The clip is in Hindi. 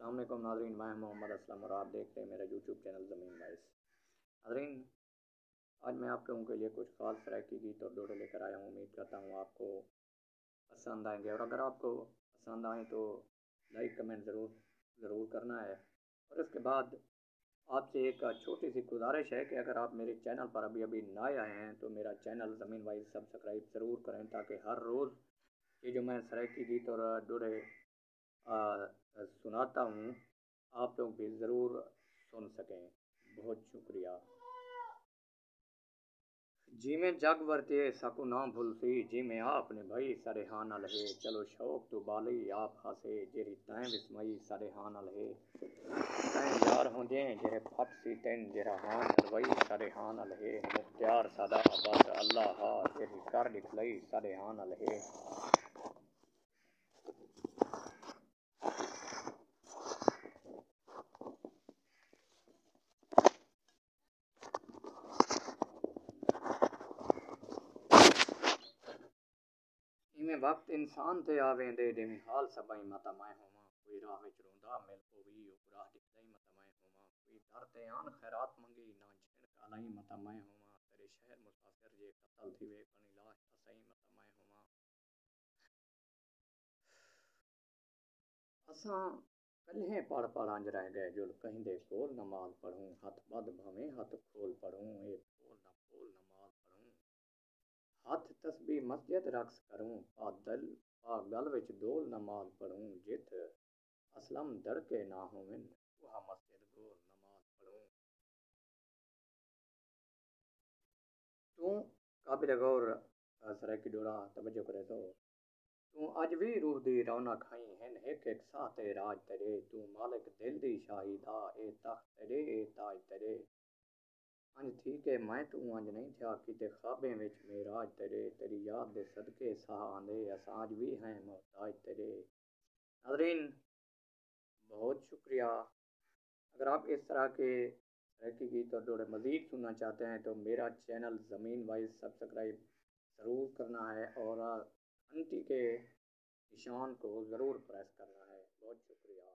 अस्सलाम वालेकुम नाज़रीन, मैं मोहम्मद असलम और आप देख रहे हैं मेरा यूट्यूब चैनल ज़मीन वाइस। नाज़रीन, आज मैं आप लोगों के लिए कुछ ख़ास तरह की गीत और डोडे लेकर आया हूँ। उम्मीद करता हूँ आपको पसंद आएंगे और अगर आपको पसंद आए तो लाइक कमेंट ज़रूर करना है। और इसके बाद आपसे एक छोटी सी गुजारिश है कि अगर आप मेरे चैनल पर अभी अभी नए आए हैं तो मेरा चैनल ज़मीन वाइज सब्सक्राइब ज़रूर करें, ताकि हर रोज़ ये जो मैं सराइकी गीत और डोडे सुनाता हूँ आप लोग भी ज़रूर सुन सकें। बहुत शुक्रिया। जी में जग वर्तिए सकू ना भूलसी, जी में आपने भाई सरे हाँ न लहे, चलो शौक तो बाली आप हासे जेरी तैं विस्मई सरे हाँ न लहे, तैं यार होंदे जेरे फट सी तेन जेरा हाँ नरवई सरे हाँ न लहे, मुख्तियार सदा बस अल्लाह हा जेरी कर दिखलई सरे हाँ न लहे। इमें वक्त इंसान ते आवेंदे जिमें हाल सबाई मता मैं होवां, कोई राह विच रोंदा मिल पोवी उपराह दिखलाई मता मैं होवां, कोई दर ते आन खैरात मंगी ना झिन कालाई मता मैं होवां, तेरे शहर मुसाफिर जे कतल थी वे कनी लाश असई मता मैं होवां। असां कल्हे पढ़ अंज रह गए जुल कहीं दे कोल न माल पढ़ूं, हथ बद भवें हथ खोल पढ़ूं, ए फोल न माल पढ़ूं, हथ तस्बीह मस्जिद रक्स करूं, पागल विच दोल नमाज पढ़ूं, जिथ असलम दड़के ना होविन वहा मस्जिद गोल नमाज पढ़ूं। तू काबिल गौर सराकी डोरा तवज्जो करे तो तू अज भी रूह दी रौनक हई हिन हिक हिक साह ते राज तेरे, तू मालिक दिल दी शाही दा ए तख्त तेरे ए ताज तेरे, अंज थी के मैं तू अंज नहीं था किते ख्वाबें विच मेराज तेरे, तेरी याद दे सदके साह आंदे असां अज भी हैं मोहताज तेरे। नाज़रीन, बहुत शुक्रिया। अगर आप इस तरह के की गीत और जोड़े मज़ीद सुनना चाहते हैं तो मेरा चैनल ज़मीन वाइज सब्सक्राइब ज़रूर करना है और घंटी के निशान को ज़रूर प्रेस करना है। बहुत शुक्रिया।